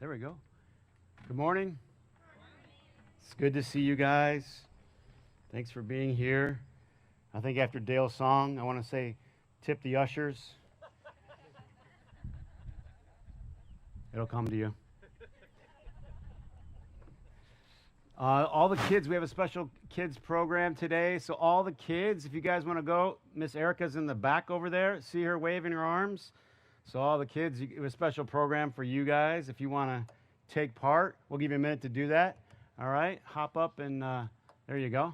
There we go. Good morning. It's good to see you guys. Thanks for being here. I think after Dale's song, I want to say, tip the ushers. It'll come to you. All the kids, we have a special kids program today. So all the kids, if you guys want to go, Miss Erica's in the back over there. See her waving her arms. So all the kids, we have a special program for you guys. If you want to take part, we'll give you a minute to do that. All right, hop up and there you go.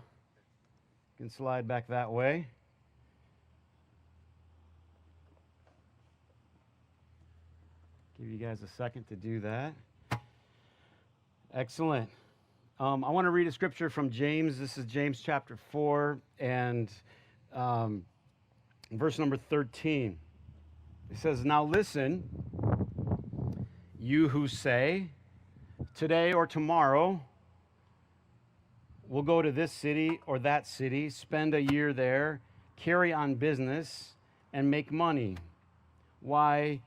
You can slide back that way. Give you guys a second to do that. Excellent. I want to read a scripture from James. This is James chapter 4 and verse number 13. It says, "Now listen, you who say, today or tomorrow, we'll go to this city or that city, spend a year there, carry on business, and make money. Why,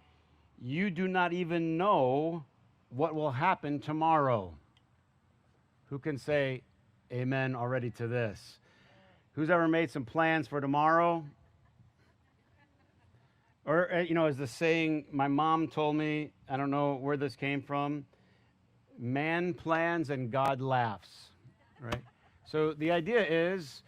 you do not even know what will happen tomorrow." Who can say amen already to this? Who's ever made some plans for tomorrow? Or, as the saying my mom told me, I don't know where this came from, man plans and God laughs, right? So the idea is,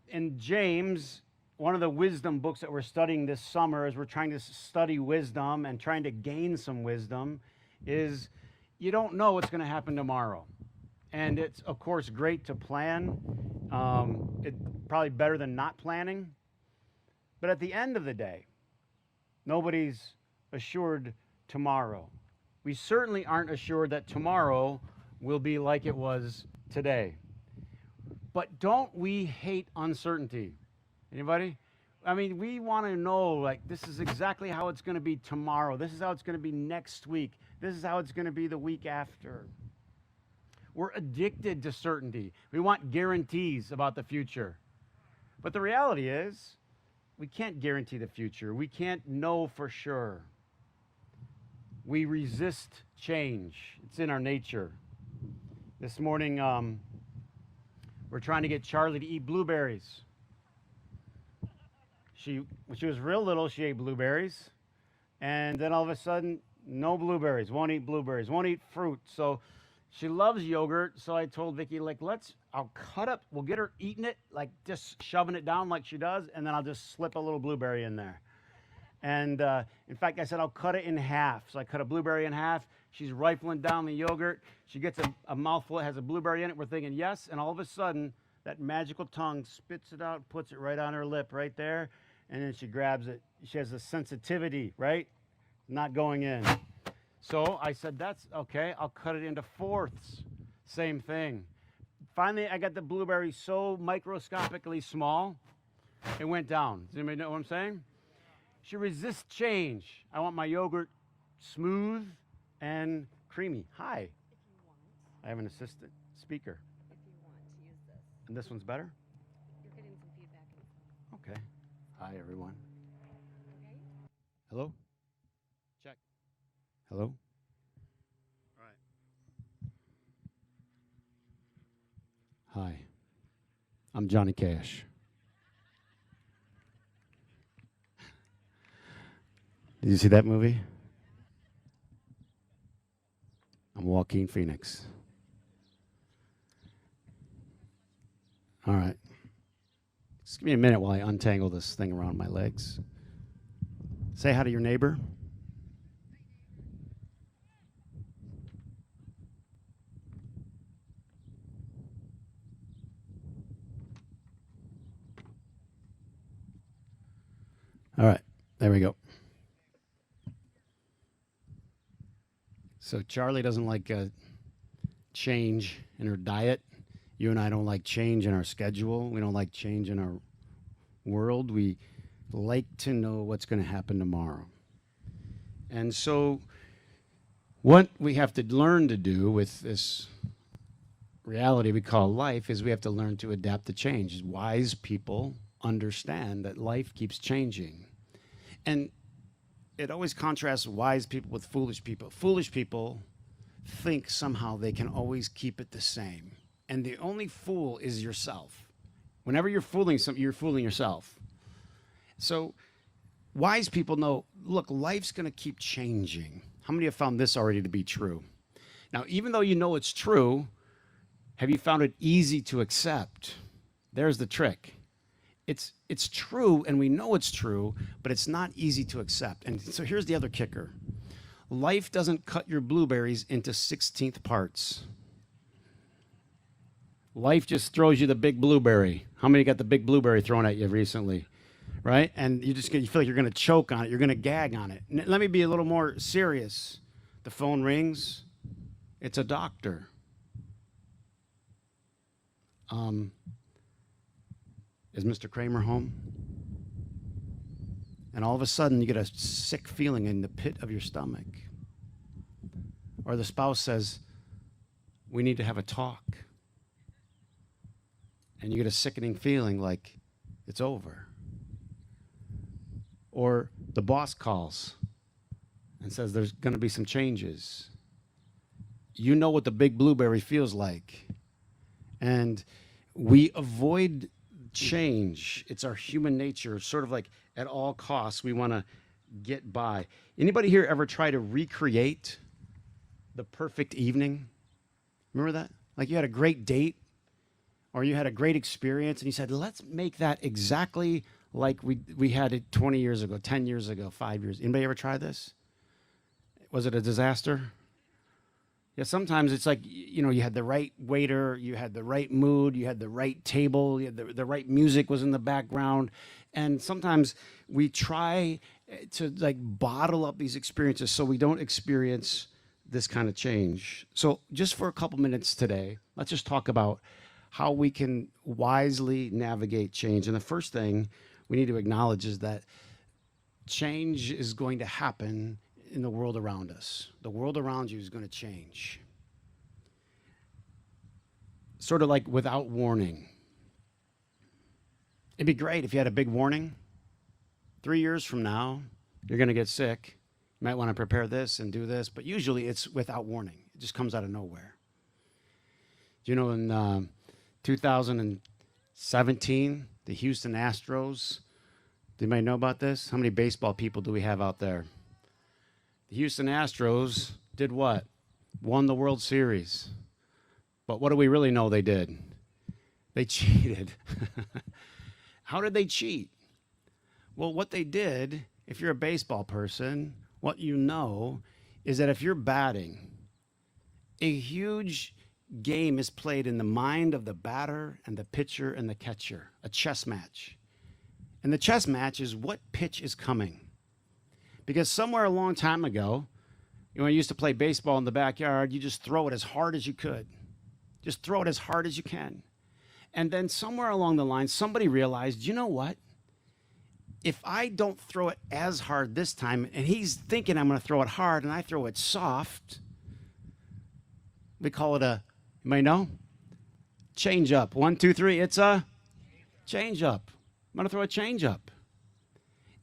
in James, one of the wisdom books that we're studying this summer as we're trying to study wisdom and trying to gain some wisdom, is you don't know what's going to happen tomorrow. And it's, of course, great to plan. It's probably better than not planning. But at the end of the day, nobody's assured tomorrow. We certainly aren't assured that tomorrow will be like it was today. But don't we hate uncertainty? Anybody? I mean, we want to know, like, this is exactly how it's going to be tomorrow. This is how it's going to be next week. This is how it's going to be the week after. We're addicted to certainty. We want guarantees about the future. But the reality is, we can't guarantee the future. We can't know for sure. We resist change. It's in our nature. This morning, we're trying to get Charlie to eat blueberries. When she was real little, she ate blueberries. And then all of a sudden, no blueberries. Won't eat blueberries. Won't eat fruit. So she loves yogurt, so I told Vicki, like, I'll cut up, we'll get her eating it, like just shoving it down like she does, and then I'll just slip a little blueberry in there. And in fact, I said, I'll cut it in half. So I cut a blueberry in half. She's rifling down the yogurt. She gets a mouthful that has a blueberry in it. We're thinking, yes, and all of a sudden, that magical tongue spits it out, puts it right on her lip right there, and then she grabs it. She has a sensitivity, right? Not going in. So I said, that's okay, I'll cut it into fourths. Same thing. Finally, I got the blueberry so microscopically small, it went down. Does anybody know what I'm saying? She resists change. I want my yogurt smooth and creamy. Hi. If you want. I have an assistant speaker. If you want to use this. And this one's better? You're getting some feedback. Okay. Hi, everyone. Okay. Hello? Check. Hello? All right. Hi. I'm Johnny Cash. Did you see that movie? I'm Joaquin Phoenix. All right. Just give me a minute while I untangle this thing around my legs. Say hi to your neighbor. All right, there we go. So Charlie doesn't like change in her diet. You and I don't like change in our schedule. We don't like change in our world. We like to know what's going to happen tomorrow. And so what we have to learn to do with this reality we call life is we have to learn to adapt to change. Wise people understand that life keeps changing. And it always contrasts wise people with foolish people. Foolish people think somehow they can always keep it the same. And the only fool is yourself. Whenever you're fooling something, you're fooling yourself. So wise people know, look, life's going to keep changing. How many have found this already to be true? Now, even though you know it's true, have you found it easy to accept? There's the trick. It's true, and we know it's true, but it's not easy to accept. And so here's the other kicker. Life doesn't cut your blueberries into 16th parts. Life just throws you the big blueberry. How many got the big blueberry thrown at you recently? Right? And you feel like you're going to choke on it. You're going to gag on it. Let me be a little more serious. The phone rings. It's a doctor. Is Mr. Kramer home? And all of a sudden, you get a sick feeling in the pit of your stomach. Or the spouse says, we need to have a talk. And you get a sickening feeling like it's over. Or the boss calls and says there's going to be some changes. You know what the big blueberry feels like. And we avoid change. It's our human nature, sort of like at all costs, we want to get by. Anybody here ever try to recreate the perfect evening? Remember that? Like you had a great date or you had a great experience and you said, let's make that exactly like we had it 20 years ago, 10 years ago, 5 years. Anybody ever try this? Was it a disaster? Yeah, sometimes it's like, you know, you had the right waiter, you had the right mood, you had the right table, you had the right music was in the background. And sometimes we try to like bottle up these experiences so we don't experience this kind of change. So just for a couple minutes today, let's just talk about how we can wisely navigate change. And the first thing we need to acknowledge is that change is going to happen in the world around us. The world around you is going to change. Sort of like without warning. It'd be great if you had a big warning. 3 years from now, you're going to get sick. You might want to prepare this and do this, but usually it's without warning. It just comes out of nowhere. Do you know in 2017, the Houston Astros, do you might know about this? How many baseball people do we have out there? The Houston Astros did what? Won the World Series. But what do we really know they did? They cheated. How did they cheat? Well, what they did, if you're a baseball person, what you know is that if you're batting, a huge game is played in the mind of the batter and the pitcher and the catcher, a chess match. And the chess match is what pitch is coming. Because somewhere a long time ago, when you used to play baseball in the backyard, you just throw it as hard as you could. Just throw it as hard as you can. And then somewhere along the line, somebody realized, you know what? If I don't throw it as hard this time, and he's thinking I'm going to throw it hard, and I throw it soft, we call it a, you might know? Change up. 1, 2, 3, it's a change up. I'm going to throw a change up.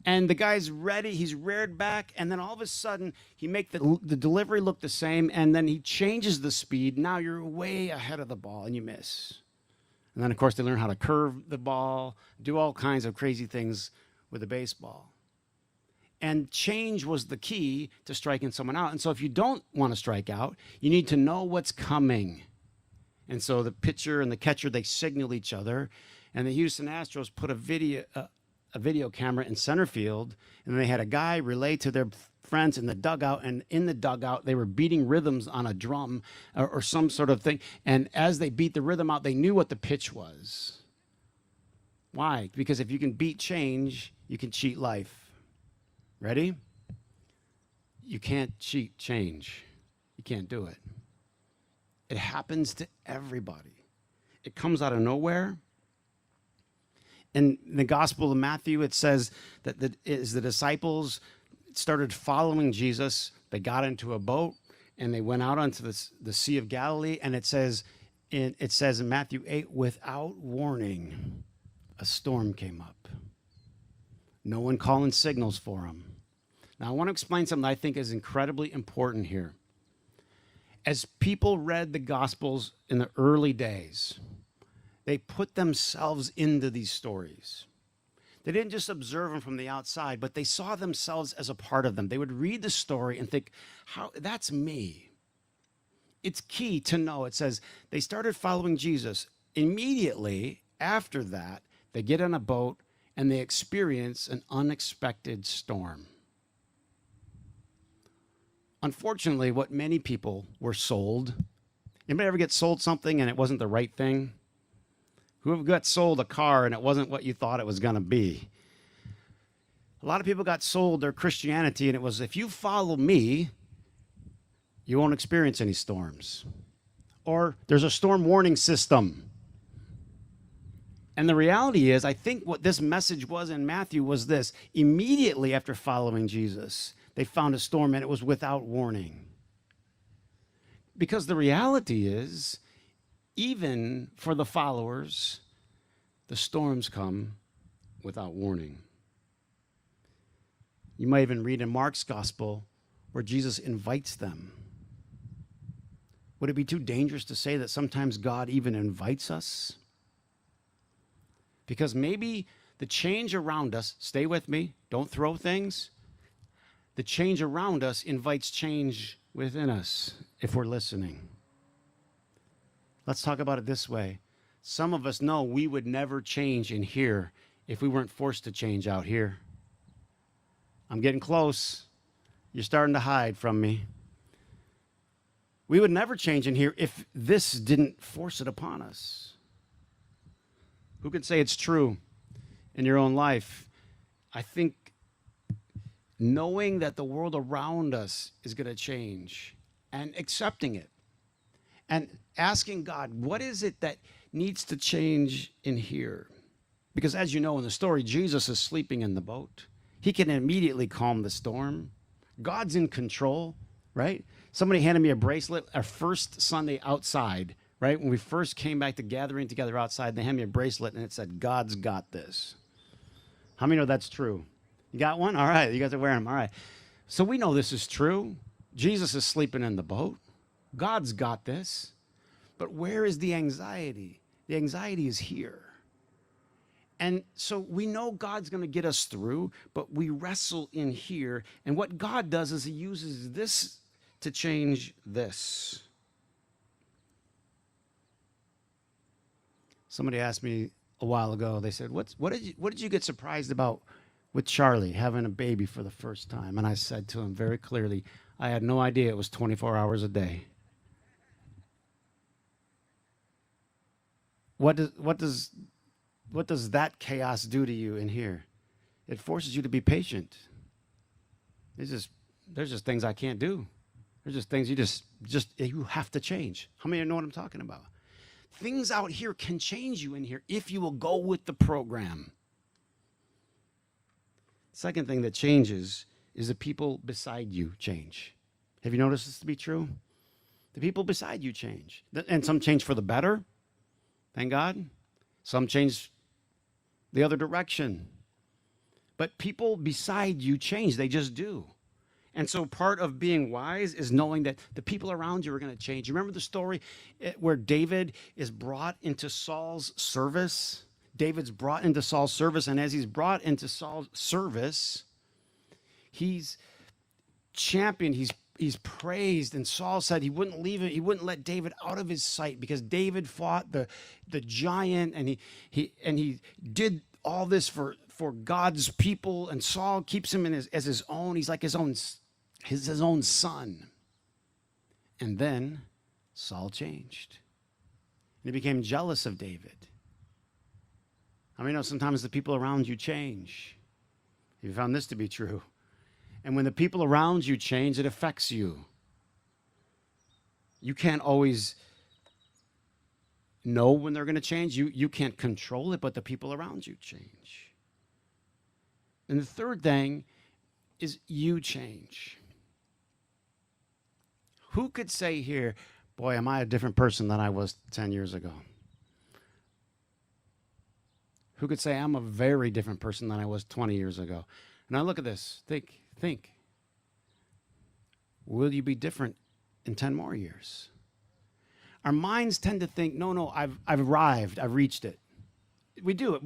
And the guy's ready, he's reared back, and then all of a sudden, he make the delivery look the same, and then he changes the speed. Now you're way ahead of the ball, and you miss. And then, of course, they learn how to curve the ball, do all kinds of crazy things with the baseball. And change was the key to striking someone out. And so if you don't want to strike out, you need to know what's coming. And so the pitcher and the catcher, they signal each other. And the Houston Astros put a video camera in center field, and they had a guy relay to their friends in the dugout, and in the dugout they were beating rhythms on a drum or some sort of thing, and as they beat the rhythm out, they knew what the pitch was. Why? Because if you can beat change, you can cheat life. Ready? You can't cheat change. You can't do it. It happens to everybody. It comes out of nowhere. In the Gospel of Matthew, it says that as the disciples started following Jesus, they got into a boat and they went out onto the Sea of Galilee. And it says in Matthew 8, without warning, a storm came up. No one calling signals for them. Now, I want to explain something I think is incredibly important here. As people read the Gospels in the early days, they put themselves into these stories. They didn't just observe them from the outside, but they saw themselves as a part of them. They would read the story and think, "How that's me." It's key to know. It says they started following Jesus. Immediately after that, they get on a boat and they experience an unexpected storm. Unfortunately, what many people were sold. Anybody ever get sold something and it wasn't the right thing? Whoever got sold a car and it wasn't what you thought it was going to be? A lot of people got sold their Christianity and it was, if you follow me, you won't experience any storms. Or there's a storm warning system. And the reality is, I think what this message was in Matthew was this. Immediately after following Jesus, they found a storm and it was without warning. Because the reality is, even for the followers, the storms come without warning. You might even read in Mark's gospel where Jesus invites them. Would it be too dangerous to say that sometimes God even invites us? Because maybe the change around us, stay with me, don't throw things. The change around us invites change within us if we're listening. Let's talk about it this way. Some of us know we would never change in here if we weren't forced to change out here. I'm getting close. You're starting to hide from me. We would never change in here if this didn't force it upon us. Who can say it's true in your own life? I think knowing that the world around us is going to change and accepting it and asking God, what is it that needs to change in here? Because as you know in the story, Jesus is sleeping in the boat. He can immediately calm the storm. God's in control, right? Somebody handed me a bracelet our first Sunday outside, right? When we first came back to gathering together outside, they handed me a bracelet and it said, "God's got this." How many know that's true? You got one? All right, you guys are wearing them. All right. So we know this is true. Jesus is sleeping in the boat. God's got this. But where is the anxiety? The anxiety is here. And so we know God's going to get us through, but we wrestle in here. And what God does is he uses this to change this. Somebody asked me a while ago, they said, what did you get surprised about with Charlie having a baby for the first time? And I said to him very clearly, I had no idea it was 24 hours a day. What does that chaos do to you in here? It forces you to be patient. There's just things I can't do. There's just things you have to change. How many of you know what I'm talking about? Things out here can change you in here if you will go with the program. Second thing that changes is the people beside you change. Have you noticed this to be true? The people beside you change. And some change for the better, thank God. Some change the other direction. But people beside you change. They just do. And so part of being wise is knowing that the people around you are going to change. You remember the story where David is brought into Saul's service? David's brought into Saul's service, and as he's brought into Saul's service, he's championed, he's praised, and Saul said he wouldn't leave him, he wouldn't let David out of his sight because David fought the giant, and he did all this for God's people, and Saul keeps him as his own. He's like his own son. And then Saul changed. And he became jealous of David. I mean, sometimes the people around you change. You found this to be true. And when the people around you change, it affects you. You can't always know when they're going to change. You can't control it, but the people around you change. And the third thing is you change. Who could say here, boy, am I a different person than I was 10 years ago? Who could say I'm a very different person than I was 20 years ago? Now look at this. Think. Will you be different in 10 more years? Our minds tend to think, no, I've arrived, I've reached it. We do.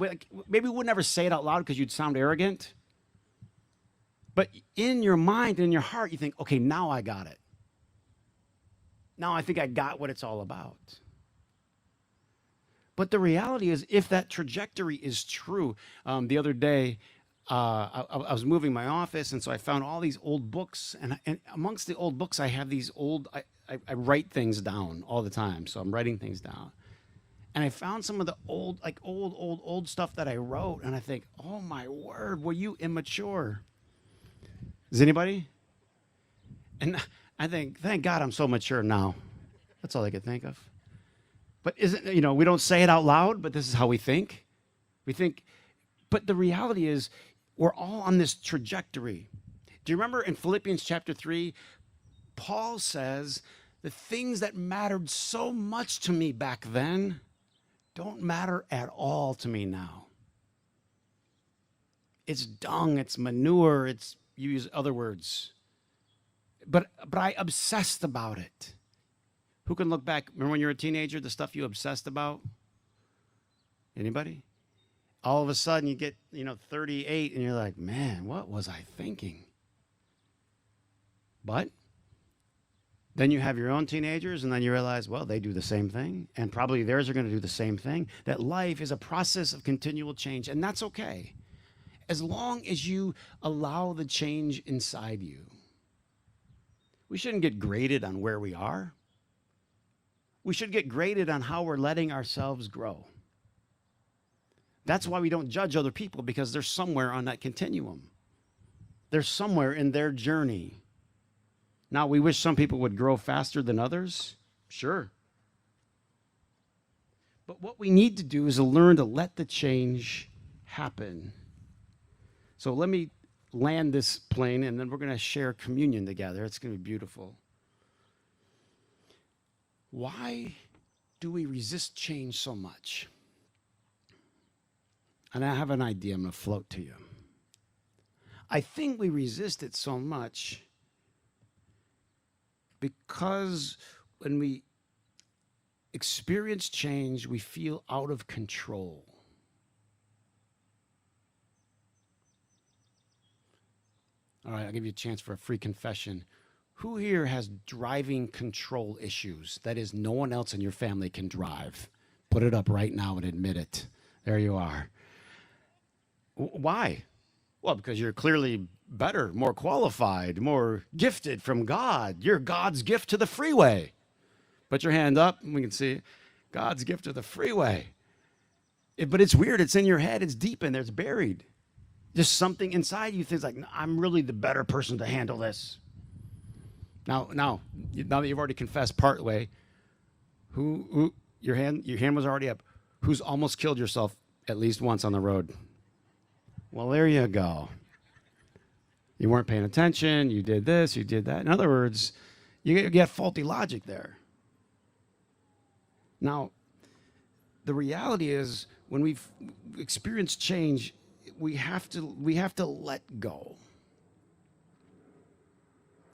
Maybe we would never say it out loud because you'd sound arrogant. But in your mind, in your heart, you think, okay, now I got it. Now I think I got what it's all about. But the reality is, if that trajectory is true, the other day, I was moving my office, and so I found all these old books. And amongst the old books, I have these old, I write things down all the time. So I'm writing things down. And I found some of the old stuff that I wrote. And I think, oh my word, were you immature? Is anybody? And I think, thank God I'm so mature now. That's all I could think of. But we don't say it out loud, but this is how we think. We think, but the reality is we're all on this trajectory. Do you remember in Philippians chapter 3, Paul says, the things that mattered so much to me back then don't matter at all to me now. It's dung, it's manure, you use other words. But I obsessed about it. Who can look back? Remember when you were a teenager, the stuff you obsessed about? Anybody? All of a sudden you get, 38 and you're like, man, what was I thinking? But then you have your own teenagers and then you realize, well, they do the same thing and probably theirs are going to do the same thing. That life is a process of continual change, and that's okay. As long as you allow the change inside you. We shouldn't get graded on where we are. We should get graded on how we're letting ourselves grow. That's why we don't judge other people, because they're somewhere on that continuum. They're somewhere in their journey. Now, we wish some people would grow faster than others. Sure. But what we need to do is to learn to let the change happen. So let me land this plane, and then we're going to share communion together. It's going to be beautiful. Why do we resist change so much? And I have an idea I'm going to float to you. I think we resist it so much because when we experience change, we feel out of control. All right, I'll give you a chance for a free confession. Who here has driving control issues? That is, no one else in your family can drive. Put it up right now and admit it. There you are. Why? Well, because you're clearly better, more qualified, more gifted from God. You're God's gift to the freeway. Put your hand up and we can see it. God's gift to the freeway. But it's weird. It's in your head. It's deep in there. It's buried. Just something inside you thinks like, I'm really the better person to handle this. Now that you've already confessed part way, who your hand was already up. Who's almost killed yourself at least once on the road? Well, there you go. You weren't paying attention. You did this. You did that. In other words, you get faulty logic there. Now, the reality is when we've experienced change, we have to let go.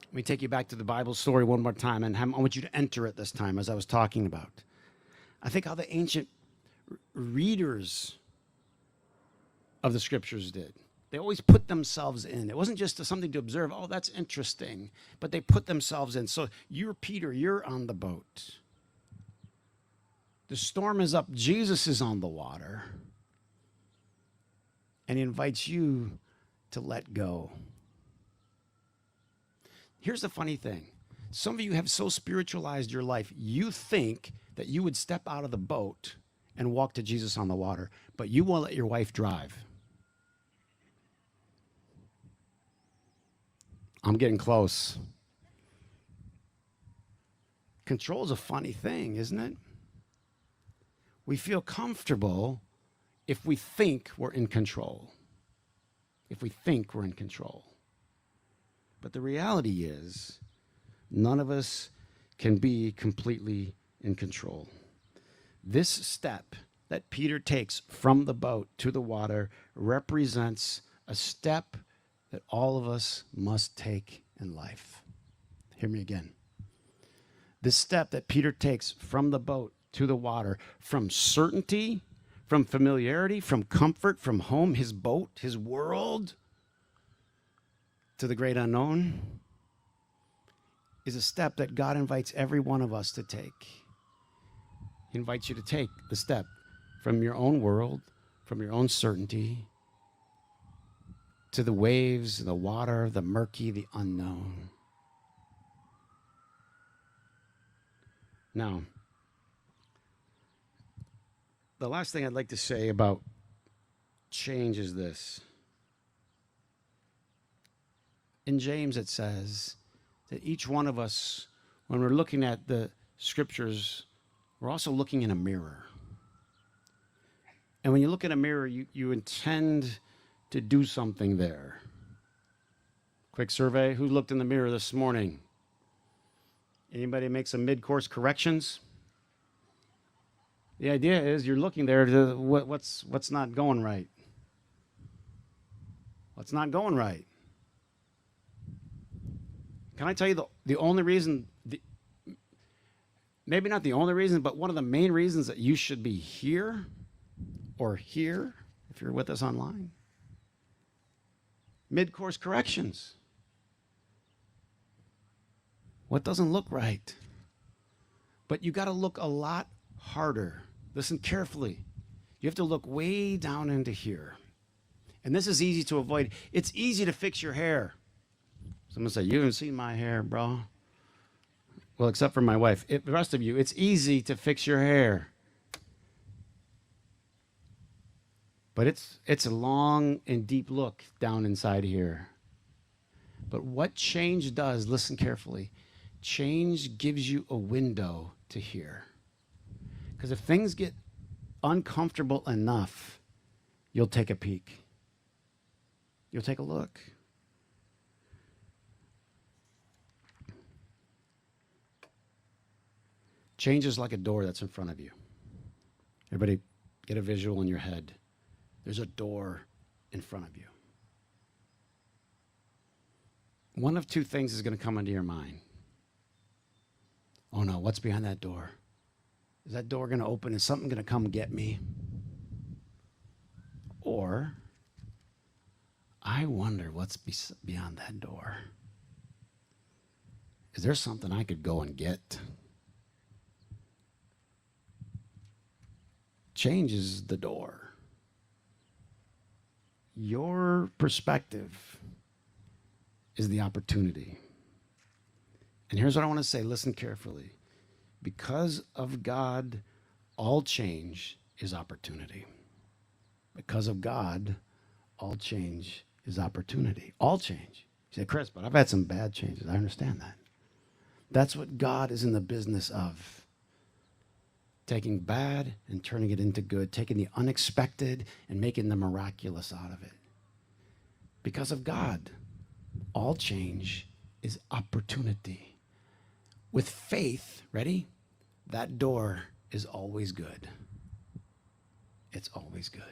Let me take you back to the Bible story one more time, and I want you to enter it this time, as I was talking about. I think how the ancient readers of the scriptures did. They always put themselves in. It wasn't just something to observe, oh, that's interesting, but they put themselves in. So you're Peter, you're on the boat. The storm is up, Jesus is on the water, and he invites you to let go. Here's the funny thing. Some of you have so spiritualized your life, you think that you would step out of the boat and walk to Jesus on the water, but you won't let your wife drive. I'm getting close. Control is a funny thing, isn't it? We feel comfortable if we think we're in control. If we think we're in control. But the reality is, none of us can be completely in control. This step that Peter takes from the boat to the water represents a step that all of us must take in life. Hear me again. This step that Peter takes from the boat to the water, from certainty, from familiarity, from comfort, from home, his boat, his world, to the great unknown, is a step that God invites every one of us to take. He invites you to take the step from your own world, from your own certainty, to the waves, the water, the murky, the unknown. Now, the last thing I'd like to say about change is this. In James, it says that each one of us, when we're looking at the scriptures, we're also looking in a mirror. And when you look in a mirror, you intend to do something there. Quick survey, who looked in the mirror this morning? Anybody make some mid-course corrections? The idea is you're looking there to what's not going right. What's not going right? Can I tell you the only reason, maybe not the only reason, but one of the main reasons that you should be here or here, if you're with us online? Mid-course corrections. What doesn't look right? But you got to look a lot harder. Listen carefully. You have to look way down into here. And this is easy to avoid. It's easy to fix your hair. Someone say, you haven't seen my hair, bro. Well, except for my wife. The rest of you, it's easy to fix your hair. But it's a long and deep look down inside here. But what change does, listen carefully, change gives you a window to hear. Because if things get uncomfortable enough, you'll take a peek. You'll take a look. Change is like a door that's in front of you. Everybody get a visual in your head. There's a door in front of you. One of two things is going to come into your mind. Oh no, what's behind that door? Is that door going to open? Is something going to come get me? Or, I wonder what's beyond that door. Is there something I could go and get? Change is the door. Your perspective is the opportunity. And here's what I want to say. Listen carefully. Because of God, all change is opportunity. Because of God, all change is opportunity. All change. You say, Chris, but I've had some bad changes. I understand that. That's what God is in the business of. Taking bad and turning it into good. Taking the unexpected and making the miraculous out of it. Because of God, all change is opportunity. With faith, ready? That door is always good. It's always good.